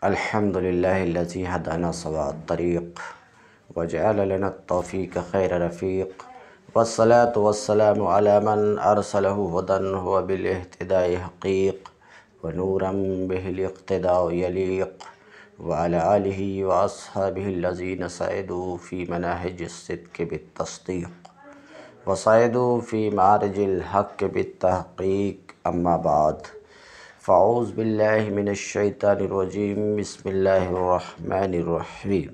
الحمد لله الذي هدانا سواء الطريق وجعل لنا التوفيق خير رفيق، والصلاة والسلام على من أرسله هدى هو بالاهتداء حقيق، ونورا به الاقتداء يليق، وعلى آله وأصحابه الذين سعدوا في مناهج الصدق بالتصديق وصعدوا في معرج الحق بالتحقيق. أما بعد، فاعوذ باللہ من الشیطان الرجیم، بسم اللہ الرحمن الرحیم.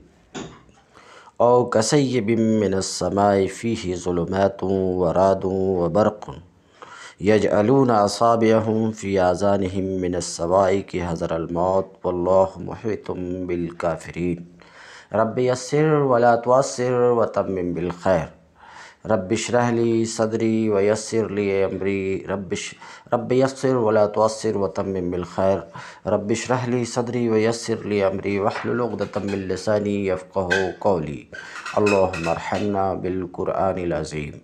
او کصیب من السماء فیہ ظلمات ورعد وبرق یجعلون اصابعهم فی آذانهم من الصواعق حذر الموت واللہ محیط بالکافرین. رب یسر ولا تعسر وتمم بالخیر. رب اشرح لی صدری ویسر لی امری. رب یسر ولا تعسر وتمم بالخیر. رب اشرح لی صدری ویسر لی امری واحلل عقدۃ من لسانی یفقہوا قولی. اللہم ارحمنا بالقرآن العظیم.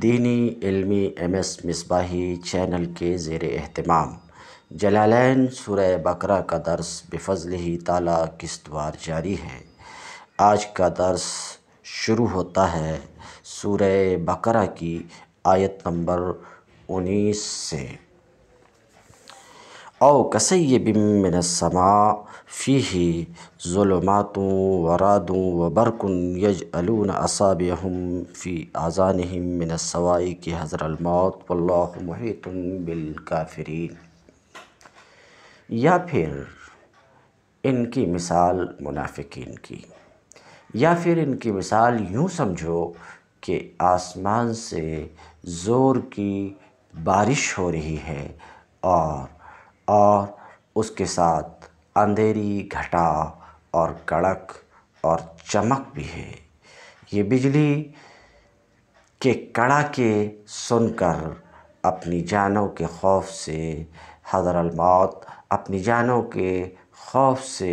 دینی علمی MS مصباحی چینل کے زیر اہتمام جلالین سورہ بقرہ کا درس بفضلہ تعالی قسط وار جاری ہے. آج کا درس شروع ہوتا ہے سورہ بقرہ کی آیت نمبر 19 سے. او کصیب من السماء فیہ ظلمات ورعد وبرق یجعلون اصابعهم فی آذانهم من الصواعق حذر الموت واللہ محیط بالکافرین. یا پھر ان کی مثال منافقین کی، یا پھر ان کی مثال یوں سمجھو کہ آسمان سے زور کی بارش ہو رہی ہے اور اس کے ساتھ اندھیری گھٹا اور کڑک اور چمک بھی ہے. یہ بجلی کے کڑاکے سن کر اپنی جانوں کے خوف سے حذر الموت، اپنی جانوں کے خوف سے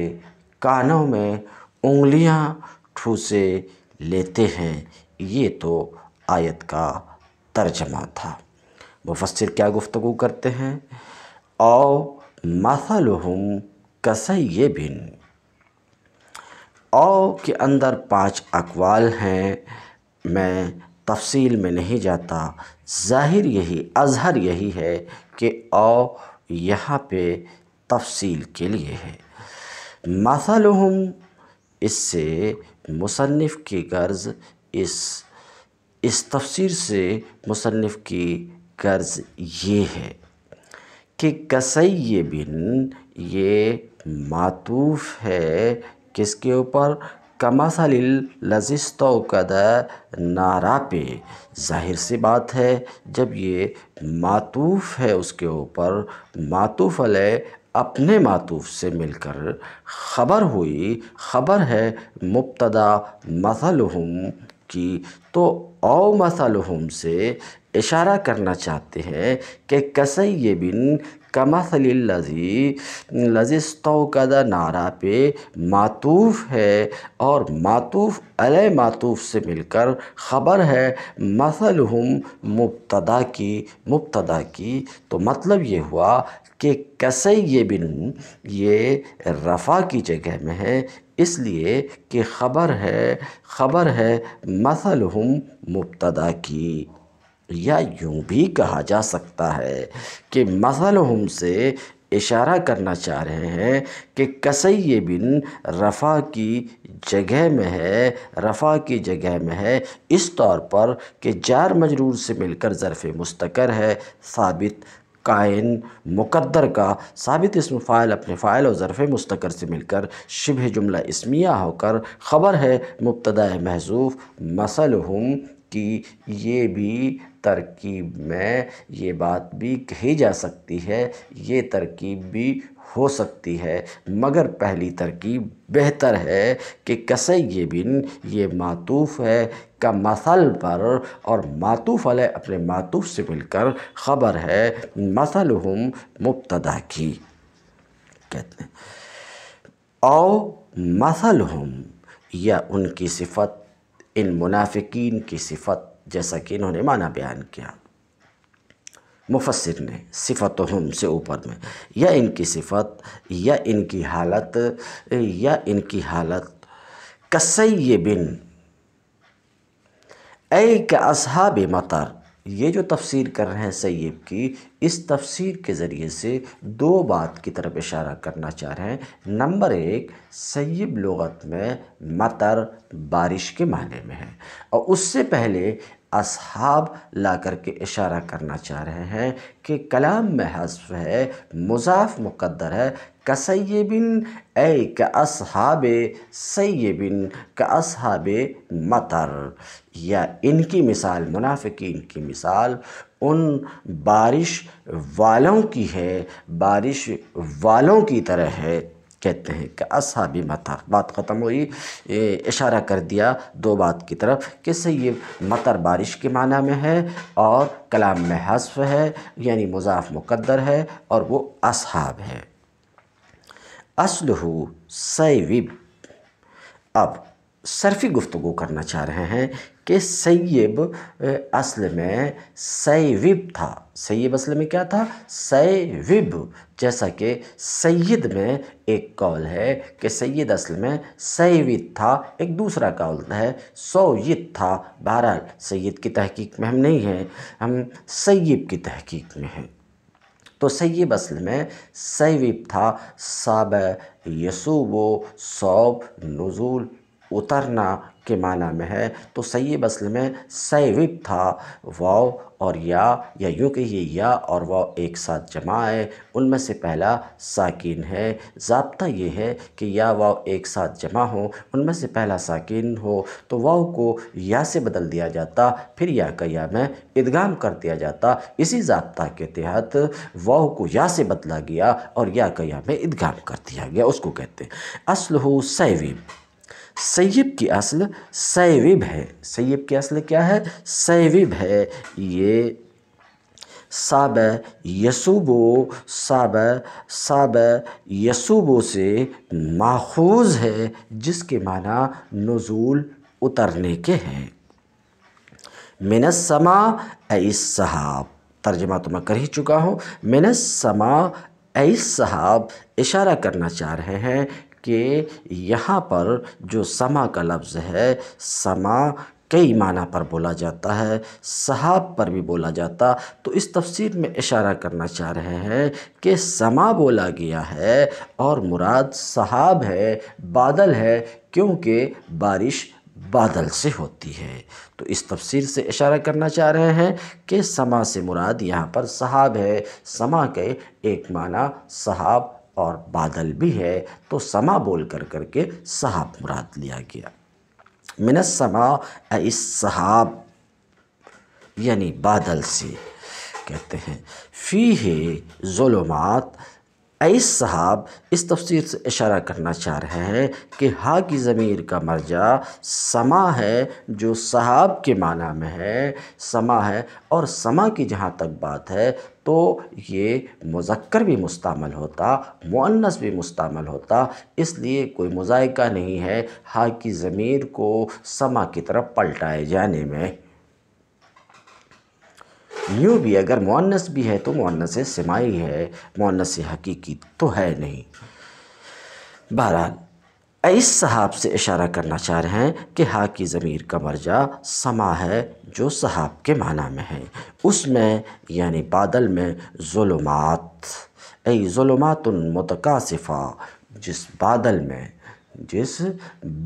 کانوں میں انگلیاں ٹھوسے لیتے ہیں. یہ تو آیت کا ترجمہ تھا. مفسر کیا گفتگو کرتے ہیں؟ او مثلہم کصیب. او کے اندر 5 اقوال ہیں. میں تفصیل میں نہیں جاتا. ظاہر یہی، اظہر یہی ہے کہ او یہاں پہ تفصیل کے لیے ہے. مثلہم، اس سے مصنف کی غرض، اس تفسیر سے مصنف کی غرض یہ ہے کہ کصیب یہ معطوف ہے کس کے اوپر؟ کمثل الذی استوقد نارا پہ. ظاہر سی بات ہے جب یہ معطوف ہے اس کے اوپر، معطوف علیہ اپنے معطوف سے مل کر خبر ہوئی، خبر ہے مبتدا مثلہم کی، تو او مثلہم سے اشارہ کرنا چاہتے ہیں کہ کصیب کمثل الذی استوقد نارا پہ معطوف ہے اور معطوف علیہ معطوف سے مل کر خبر ہے مثلہم مبتدا کی. تو مطلب یہ ہوا کہ کصیب یہ رفع کی جگہ میں ہے، اس لیے کہ خبر ہے مثلہم مبتدا کی. یا یوں بھی کہا جا سکتا ہے کہ مثلہم سے اشارہ کرنا چاہ رہے ہیں کہ کصیب رفع کی جگہ میں ہے، رفع کی جگہ میں ہے اس طور پر کہ جار مجرور سے مل کر ظرف مستقر ہے، ثابت قائم مقدر کا ثابت اسم فاعل اپنے فاعل اور ظرف مستقر سے مل کر شبہ جملہ اسمیہ ہو کر خبر ہے مبتدا محذوف مثلہم کی. یہ بھی ترکیب میں یہ بات بھی کہی جا سکتی ہے، یہ ترکیب بھی ہو سکتی ہے، مگر پہلی ترکیب بہتر ہے کہ کصیب یہ معطوف ہے کمثل پر اور معطوف علیہ اپنے معطوف سے مل کر خبر ہے مثلہم مبتدا کی. کہتے ہیں او مثلہم، یا ان کی صفت، ان منافقین کی صفت، جیسا کہ انہوں نے معنی بیان کیا. مفسر نے صفتہم سے اوپر میں، یا ان کی صفت یا ان کی حالت کسیبن اے کاصحاب مطر، یہ جو تفسیر کر رہے ہیں سیب کی، اس تفسیر کے ذریعے سے دو بات کی طرف اشارہ کرنا چاہ رہے ہیں۔ نمبر ایک، سیب لغت میں مطر بارش کے معنی میں ہے، اور اس سے پہلے اصحاب لا کر کے اشارہ کرنا چاہ رہے ہیں کہ کلام میں حذف ہے، مضاف مقدر ہے، کسیبن اے کاصحاب سیبن کاصحاب مطر، یا ان کی مثال، منافقین کی مثال ان بارش والوں کی ہے، بارش والوں کی طرح ہے، کہتے ہیں کہ اصحاب مطر۔ بات ختم ہوئی، اشارہ کر دیا دو بات کی طرف کہ سیب مطر بارش کے معنی میں ہے، اور کلام میں حذف ہے یعنی مضاف مقدر ہے، اور وہ اصحاب ہے۔ اصلہ سیوب، اب صرفی گفتگو کرنا چاہ رہے ہیں کہ سیب اصل میں سیوب تھا۔ سیب اصل میں کیا تھا؟ سیوب، جیسا کہ سید میں ایک قول ہے کہ سید اصل میں سیوید تھا، ایک دوسرا قول ہے سوید تھا۔ بہرحال سید کی تحقیق میں ہم نہیں ہیں، ہم سیب کی تحقیق میں ہیں۔ تو سیب اصل میں سیوب تھا، صاب یسوبو، صوب نزول اترنا کے معنی میں ہے، تو سیب اصل میں سیوب تھا۔ واو اور یا یوں کہ یہ یا اور واو ایک ساتھ جمع ہے، ان میں سے پہلا ساکن ہے۔ ضابطہ یہ ہے کہ یا واو ایک ساتھ جمع ہو، ان میں سے پہلا ساکن ہو تو واو کو یا سے بدل دیا جاتا، پھر یا کا یا میں ادغام کر دیا جاتا۔ اسی ضابطہ کے تحت واو کو یا سے بدلا گیا اور یا کا یا میں ادغام کر دیا گیا، اس کو کہتے ہیں اصلہ سیوب۔ سیب کی اصل سیوب ہے، سیب کی اصل کیا ہے؟ سیوب ہے۔ یہ صاب یسوبو، صاب یسوبو سے ماخوذ ہے، جس کے معنی نزول اترنے کے ہیں۔ من السماء اے السحاب، ترجمہ تو میں کر ہی چکا ہوں۔ من السماء اے السحاب، اشارہ کرنا چاہ رہے ہیں کہ یہاں پر جو سما کا لفظ ہے، سما کئی معنی پر بولا جاتا ہے، سحاب پر بھی بولا جاتا، تو اس تفسیر میں اشارہ کرنا چاہ رہے ہیں کہ سما بولا گیا ہے اور مراد سحاب ہے، بادل ہے، کیونکہ بارش بادل سے ہوتی ہے۔ تو اس تفسیر سے اشارہ کرنا چاہ رہے ہیں کہ سما سے مراد یہاں پر سحاب ہے، سما کے ایک معنی سحاب اور بادل بھی ہے، تو سما بول کر کے سحاب مراد لیا گیا۔ من السماء اے السحاب، یعنی بادل سے کہتے ہیں۔ فیہ ظلمات اے السحاب، اس تفسیر سے اشارہ کرنا چاہ رہے ہیں کہ ہا کی ضمیر کا مرجع سما ہے، جو سحاب کے معنی میں ہے، سما ہے، اور سما کی جہاں تک بات ہے تو یہ مذکر بھی مستعمل ہوتا، مؤنث بھی مستعمل ہوتا، اس لیے کوئی مضائقہ نہیں ہے ہا کی ضمیر کو سما کی طرف پلٹائے جانے میں۔ یوں بھی اگر مؤنث بھی ہے تو مؤنث سمائی ہے، مؤنث حقیقی تو ہے نہیں۔ بہرحال اے السحاب سے اشارہ کرنا چاہ رہے ہیں کہ ہا کی ضمیر کا مرجع سما ہے، جو سحاب کے معنی میں ہے، اس میں یعنی بادل میں ظلمات، اے ظلمات متکاثفہ، جس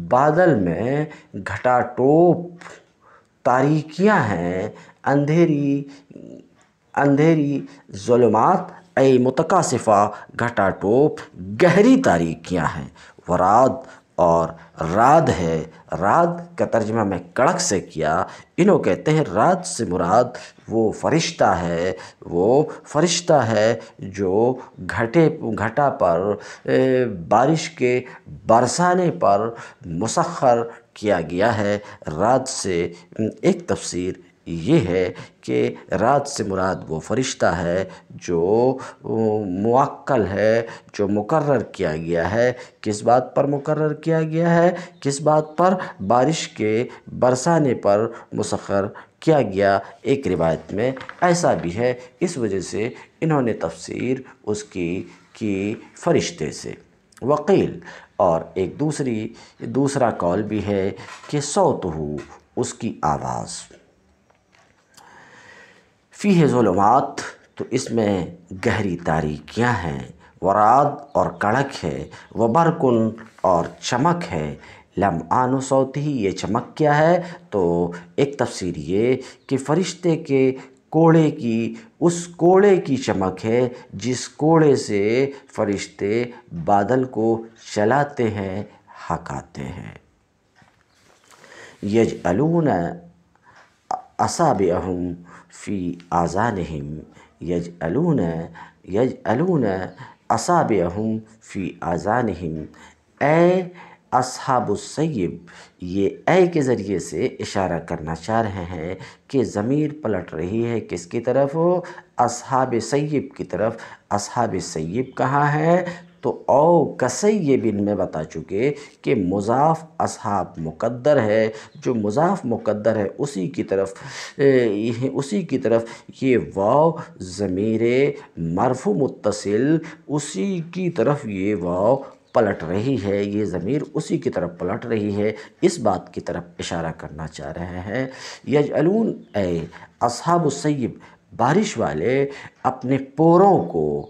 بادل میں گھٹا ٹوپ تاریکیاں ہیں، اندھیری ظلمات اے متکاثفہ، گھٹا ٹوپ گہری تاریکیاں ہیں۔ وراد اور راد ہے، راد کا ترجمہ میں کڑک سے کیا، انہوں کہتے ہیں راد سے مراد وہ فرشتہ ہے جو گھٹا پر بارش کے برسانے پر مسخر کیا گیا ہے۔ رات سے ایک تفسیر یہ ہے کہ رات سے مراد وہ فرشتہ ہے جو موکل ہے، جو مقرر کیا گیا ہے۔ کس بات پر مقرر کیا گیا ہے؟ کس بات پر؟ بارش کے برسانے پر مسخر کیا گیا، ایک روایت میں ایسا بھی ہے، اس وجہ سے انہوں نے تفسیر اس کی فرشتے سے۔ وقیل، اور ایک دوسرا قول بھی ہے کہ صوتہ، اس کی آواز، فیہ ظلمات، تو اس میں گہری تاریکیاں ہیں، ورعد اور کڑک ہے، وبرقن اور چمک ہے، لمعان صوتہ، یہ چمک کیا ہے؟ تو ایک تفسیر یہ کہ فرشتے کے کوڑے کی، اس کوڑے کی چمک ہے جس کوڑے سے فرشتے بادل کو چلاتے ہیں، ہکاتے ہیں۔ یجعلون اصابعہم فی آذانہم، یجعلون اصابعہم فی آذانہم، اے اصحاب السیب، یہ اے کے ذریعے سے اشارہ کرنا چاہ رہے ہیں کہ ضمیر پلٹ رہی ہے کس کی طرف؟ اصحاب سیب کی طرف۔ اصحاب سیب کہاں ہے؟ تو او کسیبن میں بتا چکے کہ مضاف اصحاب مقدر ہے، جو مضاف مقدر ہے اسی کی طرف یہ واو ضمیر مرفوع متصل، اسی کی طرف یہ واو پلٹ رہی ہے، یہ ضمیر اسی کی طرف پلٹ رہی ہے، اس بات کی طرف اشارہ کرنا چاہ رہے ہیں۔ یجعلون، اے اصحاب السیب، بارش والے اپنے پوروں کو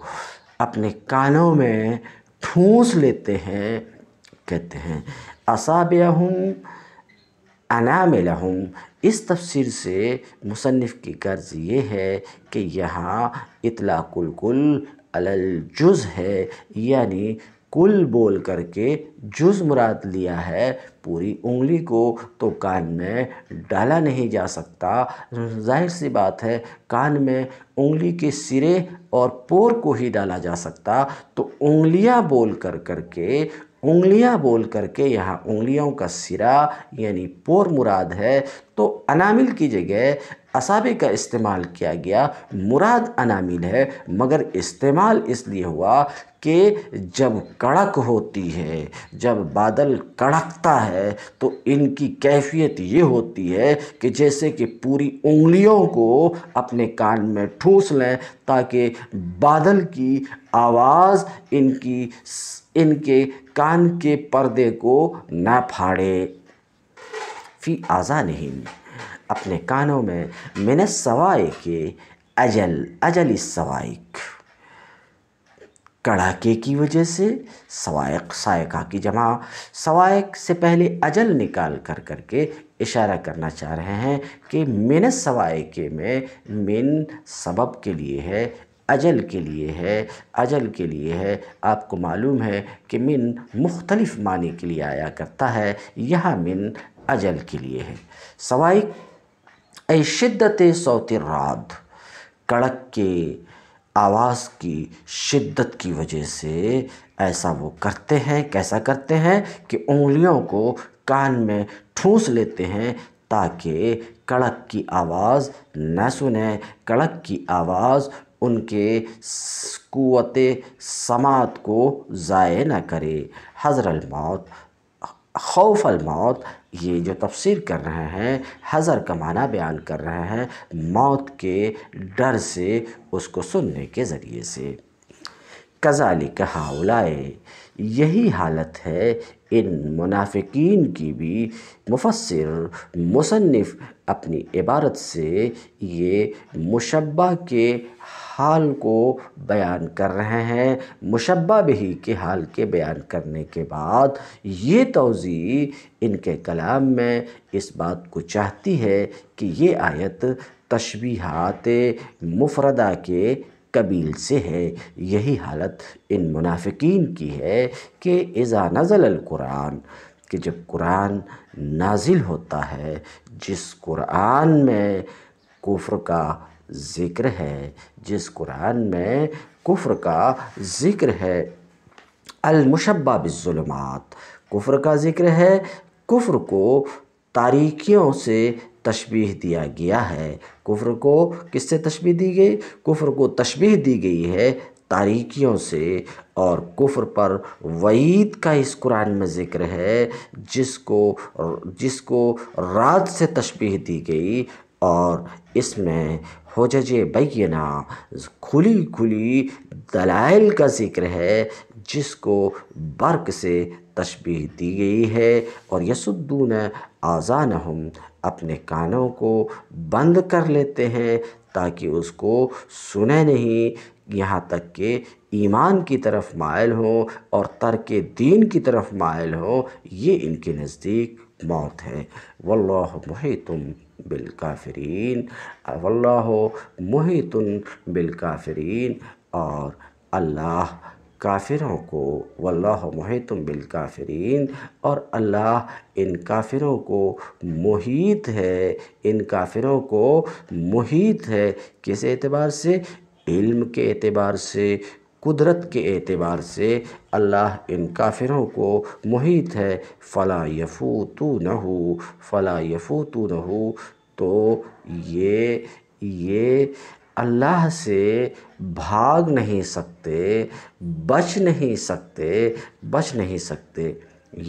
اپنے کانوں میں ٹھونس لیتے ہیں، کہتے ہیں اصابعہم اناملہم۔ اس تفسیر سے مصنف کی غرض یہ ہے کہ یہاں اطلاق الکل علی الجز ہے، یعنی کل بول کر کے جز مراد لیا ہے، پوری انگلی کو تو کان میں ڈالا نہیں جا سکتا، ظاہر سی بات ہے کان میں انگلی کے سرے اور پور کو ہی ڈالا جا سکتا، تو انگلیاں بول کر کے یہاں انگلیوں کا سرا یعنی پور مراد ہے، تو انامل کی جگہ اصابع کا استعمال کیا گیا، مراد انامل ہے، مگر استعمال اس لیے ہوا کہ جب کڑک ہوتی ہے، جب بادل کڑکتا ہے تو ان کی کیفیت یہ ہوتی ہے کہ جیسے کہ پوری انگلیوں کو اپنے کان میں ٹھونس لیں تاکہ بادل کی آواز ان کے کان کے پردے کو نہ پھاڑے۔ فی آذانہم، اپنے کانوں میں، من الصواعق، اجل الصواعق، کڑاکے کی وجہ سے، صواعق صاعقہ کی جمع، صواعق سے پہلے اجل نکال کر کے اشارہ کرنا چاہ رہے ہیں کہ من الصواعق میں من سبب کے لیے ہے، اجل کے لیے ہے، آپ کو معلوم ہے کہ من مختلف معنی کے لیے آیا کرتا ہے، یہاں من اجل کے لیے ہے۔ صواعق اے شدت صوت الرعد، کڑک کے آواز کی شدت کی وجہ سے ایسا وہ کرتے ہیں، کیسا کرتے ہیں کہ انگلیوں کو کان میں ٹھونس لیتے ہیں تاکہ کڑک کی آواز نہ سنیں، کڑک کی آواز ان کے قوت سماعت کو ضائع نہ کرے۔ حذر الموت، خوف الموت، یہ جو تفسیر کر رہے ہیں حذر کا معنی بیان کر رہے ہیں، موت کے ڈر سے اس کو سننے کے ذریعے سے۔ کذالک ہؤلاء، یہی حالت ہے ان منافقین کی بھی۔ مفسر مصنف اپنی عبارت سے یہ مشبہ کے حال کو بیان کر رہے ہیں، مشبہ بہ کے حال کے بیان کرنے کے بعد یہ توضیح ان کے کلام میں اس بات کو چاہتی ہے کہ یہ آیت تشبیہات مفردہ کے قبیل سے ہے۔ یہی حالت ان منافقین کی ہے کہ اذا نزل القرآن، کہ جب قرآن نازل ہوتا ہے، جس قرآن میں کفر کا ذکر ہے، المشبہ بالظلمات، کفر کا ذکر ہے، کفر کو تاریکیوں سے تشبیہ دیا گیا ہے۔ کفر کو کس سے تشبیہ دی گئی؟ کفر کو تشبیہ دی گئی ہے تاریکیوں سے، اور کفر پر وعید کا اس قرآن میں ذکر ہے، جس کو رات سے تشبیہ دی گئی، اور اس میں حجج بینہ کھلی کھلی دلائل کا ذکر ہے، جس کو برق سے تشبیہ دی گئی ہے۔ اور یسدون آذانہم، اپنے کانوں کو بند کر لیتے ہیں تاکہ اس کو سنیں نہیں، یہاں تک کہ ایمان کی طرف مائل ہوں اور ترک دین کی طرف مائل ہوں، یہ ان کے نزدیک موت ہے۔ واللہ محیط بالکافرین، واللہ محیط بالکافرین، اور اللہ کافروں کو، واللہ محیط بالکافرین، اور اللہ ان کافروں کو محیط ہے، ان کافروں کو محیط ہے۔ کس اعتبار سے؟ علم کے اعتبار سے، قدرت کے اعتبار سے اللہ ان کافروں کو محیط ہے۔ فلا یفوتونہ، فلا یفوتونہ، تو یہ اللہ سے بھاگ نہیں سکتے، بچ نہیں سکتے۔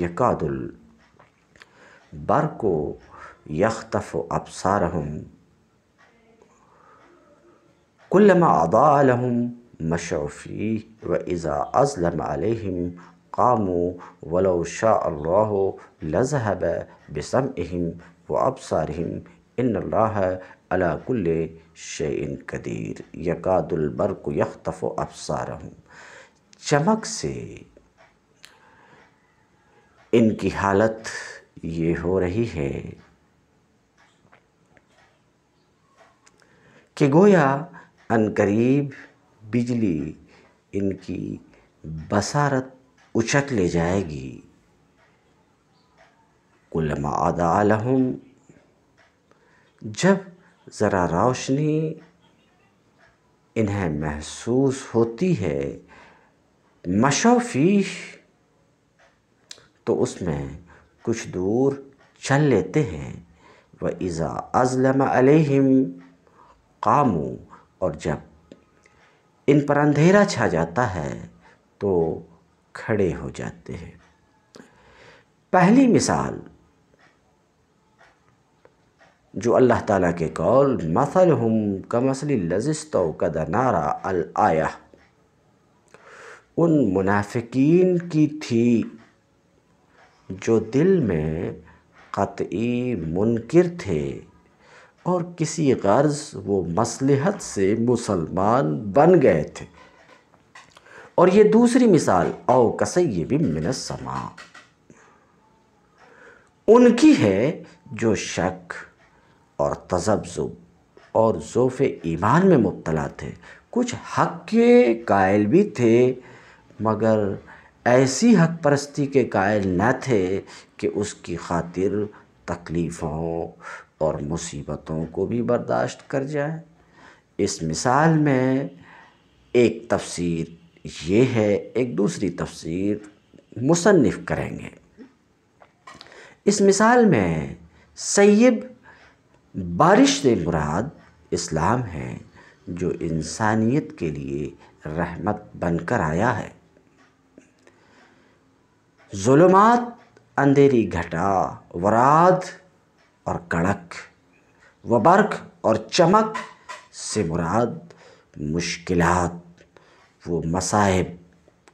یکاد البرق یخطف ابصارہم کلما اضاء لهم مشوا فیہ واذا اظلم علیہم قاموا ولو شاء اللہ لذہب بسمعہم وابصارہم ان اللہ علی کل شیء قدیر۔ یکاد البرق یخطف ابصارہم، چمک سے ان کی حالت یہ ہو رہی ہے کہ گویا عنقریب بجلی ان کی بصارت اچک لے جائے گی۔ کلما اضاء لہم، جب ذرا روشنی انہیں محسوس ہوتی ہے، مشوا فیہ، تو اس میں کچھ دور چل لیتے ہیں۔ وَإِذَا أَظْلَمَ عَلَيْهِمْ قَامُوا، اور جب ان پر اندھیرا چھا جاتا ہے تو کھڑے ہو جاتے ہیں۔ پہلی مثال جو اللہ تعالیٰ کے قول مَثَلُهُمْ كَمَثَلِ الَّذِي اسْتَوْقَدَ نَارًا الآیہ، ان منافقین کی تھی جو دل میں قطعی منکر تھے اور کسی غرض وہ مصلحت سے مسلمان بن گئے تھے۔ اور یہ دوسری مثال او کصیب من السماء، ان کی ہے جو شک اور تذبذب اور ضعف ایمان میں مبتلا تھے، کچھ حق کے قائل بھی تھے مگر ایسی حق پرستی کے قائل نہ تھے کہ اس کی خاطر تکلیفوں اور مصیبتوں کو بھی برداشت کر جائیں۔ اس مثال میں ایک تفسیر یہ ہے، ایک دوسری تفسیر مصنف کریں گے۔ اس مثال میں سیب بارش سے مراد اسلام ہے، جو انسانیت کے لیے رحمت بن کر آیا ہے۔ ظلمات، اندھیری گھٹا، ورعد اور کڑک، وبرق اور چمک سے مراد مشکلات، وہ مصائب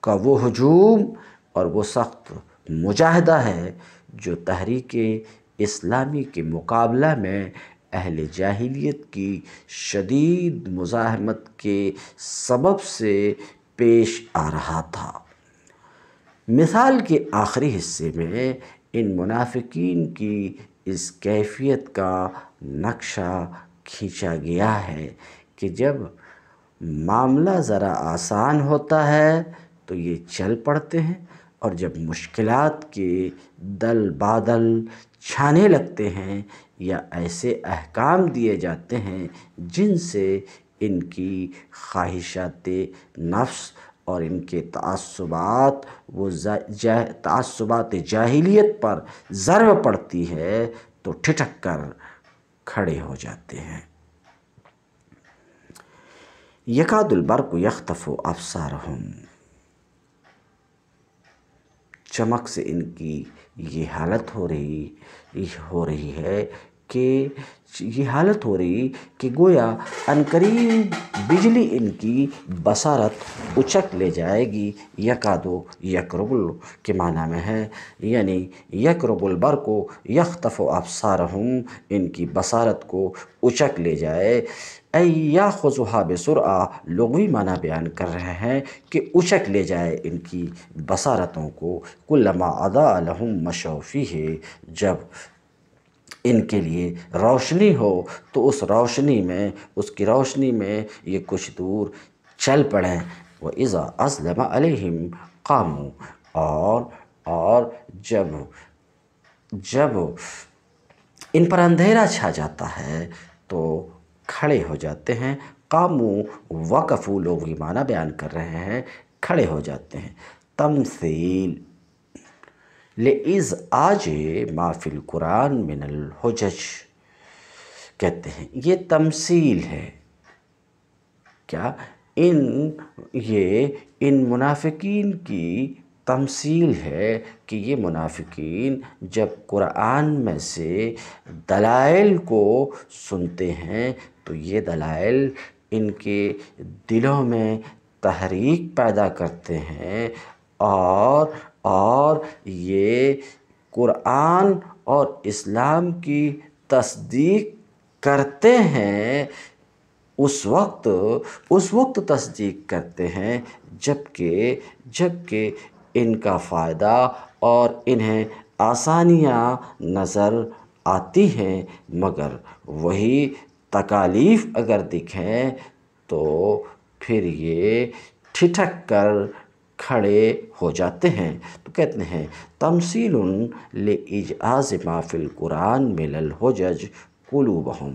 کا وہ ہجوم اور وہ سخت مجاہدہ ہے جو تحریک اسلامی کے مقابلہ میں اہل جاہلیت کی شدید مزاحمت کے سبب سے پیش آ رہا تھا۔ مثال کے آخری حصے میں ان منافقین کی اس کیفیت کا نقشہ کھینچا گیا ہے کہ جب معاملہ ذرا آسان ہوتا ہے تو یہ چل پڑتے ہیں، اور جب مشکلات کے دل بادل چھانے لگتے ہیں یا ایسے احکام دیے جاتے ہیں جن سے ان کی خواہشات نفس اور ان کے تعصبات، وہ تعصبات جاہلیت پر ضرب پڑتی ہے تو ٹھٹک کر کھڑے ہو جاتے ہیں۔ یکاد البرق یخطف ابصارہم، چمک سے ان کی یہ حالت ہو رہی ہے کہ یہ حالت ہو رہی کہ گویا عنقریب بجلی ان کی بصارت اچک لے جائے گی۔ یکادو یقرب کے معنی میں ہے، یعنی یقرب البرق یخطف ابصارہم، ان کی بصارت کو اچک لے جائے۔ یاخذھا بسرعہ لغوی معنی بیان کر رہے ہیں کہ اچک لے جائے ان کی بصارتوں کو۔ کلما اضاء لہم مشوا فیہ، جب ان کے لیے روشنی ہو تو اس روشنی میں، اس کی روشنی میں یہ کچھ دور چل پڑیں۔ وَإِذَا أَظْلَمَ عَلَيْهِمْ قَامُوا، اور جب ان پر اندھیرا چھا جاتا ہے تو کھڑے ہو جاتے ہیں۔ قاموا وقفوا لغوی معنی بیان کر رہے ہیں، کھڑے ہو جاتے ہیں۔ تمثیل لإزعاج ما فی القرآن من الحجج، کہتے ہیں یہ تمثیل ہے، کیا ان منافقین کی تمثیل ہے کہ یہ منافقین جب قرآن میں سے دلائل کو سنتے ہیں تو یہ دلائل ان کے دلوں میں تحریک پیدا کرتے ہیں، اور یہ قرآن اور اسلام کی تصدیق کرتے ہیں۔ اس وقت تصدیق کرتے ہیں جبکہ ان کا فائدہ اور انہیں آسانیاں نظر آتی ہیں، مگر وہی تکالیف اگر دکھیں تو پھر یہ ٹھٹک کر کھڑے ہو جاتے ہیں۔ تو کہتے ہیں تمثیل لإجعاز ما فی القرآن من الحجج قلوبہم،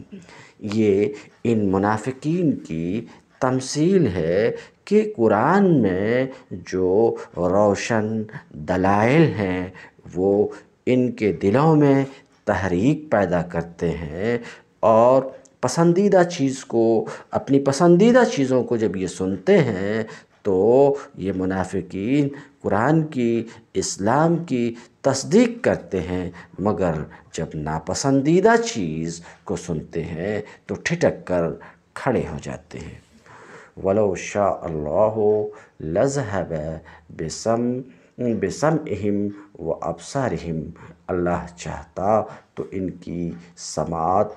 یہ ان منافقین کی تمثیل ہے کہ قرآن میں جو روشن دلائل ہیں وہ ان کے دلوں میں تحریک پیدا کرتے ہیں، اور پسندیدہ چیز کو، اپنی پسندیدہ چیزوں کو جب یہ سنتے ہیں تو یہ منافقین قرآن کی، اسلام کی تصدیق کرتے ہیں، مگر جب ناپسندیدہ چیز کو سنتے ہیں تو ٹھٹک کر کھڑے ہو جاتے ہیں۔ وَلَوْ شَاءَ اللَّهُ لَذَهَبَ بِسَمْعِهِمْ وَأَبْصَارِهِمْ، اللہ چاہتا تو ان کی سماعت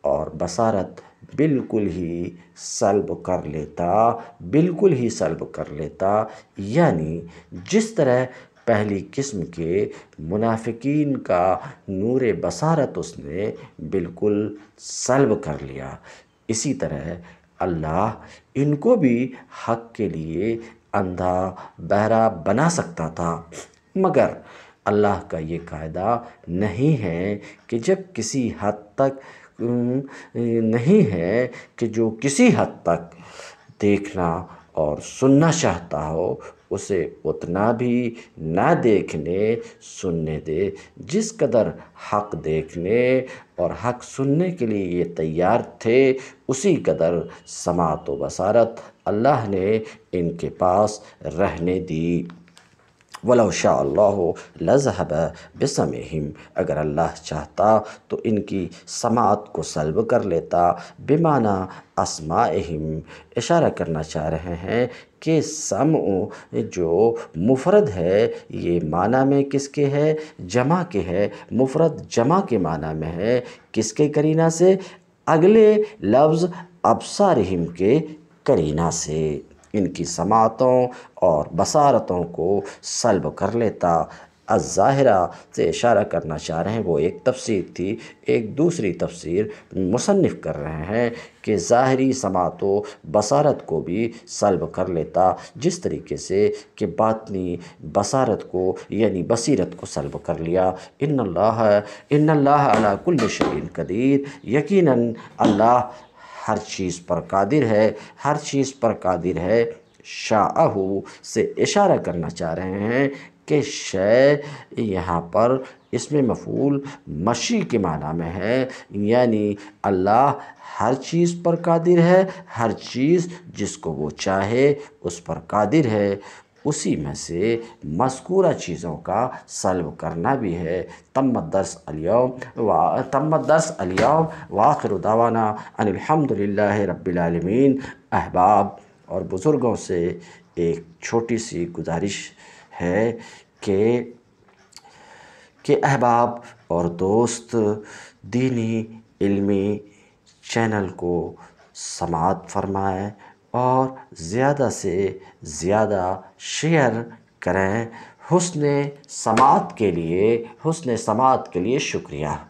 اور بصارت بالکل ہی سلب کر لیتا، یعنی جس طرح پہلی قسم کے منافقین کا نور بصارت اس نے بالکل سلب کر لیا، اسی طرح اللہ ان کو بھی حق کے لیے اندھا بہرا بنا سکتا تھا، مگر اللہ کا یہ قاعدہ نہیں ہے کہ جو کسی حد تک دیکھنا اور سننا چاہتا ہو اسے اتنا بھی نہ دیکھنے سننے دے، جس قدر حق دیکھنے اور حق سننے کے لیے یہ تیار تھے اسی قدر سماعت و بصارت اللہ نے ان کے پاس رہنے دی۔ وَلَوْ شَاءَ اللَّهُ لَذَهَبَ بِسَمْعِهِمْ، اگر اللہ چاہتا تو ان کی سماعت کو سلب کر لیتا، بمعنی اسماعہم، اشارہ کرنا چاہ رہے ہیں کہ سمع جو مفرد ہے یہ معنی میں کس کے ہے؟ جمع کے ہے۔ مفرد جمع کے معنی میں ہے، کس کے قرینہ سے؟ اگلے لفظ ابصارہم کے قرینہ سے ان کی سماعتوں اور بصارتوں کو سلب کر لیتا۔ الظاہرہ سے اشارہ کرنا چاہ رہے ہیں، وہ ایک تفسیر تھی، ایک دوسری تفسیر مصنف کر رہے ہیں کہ ظاہری سماعت و بصارت کو بھی سلب کر لیتا، جس طریقے سے کہ باطنی بصارت کو یعنی بصیرت کو سلب کر لیا۔ ان اللہ علی کل شیء قدیر، یقیناً اللہ ہر چیز پر قادر ہے، شاءہ سے اشارہ کرنا چاہ رہے ہیں کہ شے یہاں پر اسم مفعول مشی کے معنی میں ہے، یعنی اللہ ہر چیز پر قادر ہے، ہر چیز جس کو وہ چاہے اس پر قادر ہے۔ اسی میں سے مذکورہ چیزوں کا سلب کرنا بھی ہے۔ تم الدرس اليوم وآخر دعوانا ان الحمد للہ رب العالمین۔ احباب اور بزرگوں سے ایک چھوٹی سی گزارش ہے کہ احباب اور دوست دینی علمی چینل کو سماعت فرمائیں اور زیادہ سے زیادہ شیئر کریں۔ حسن سماعت کے لیے شکریہ۔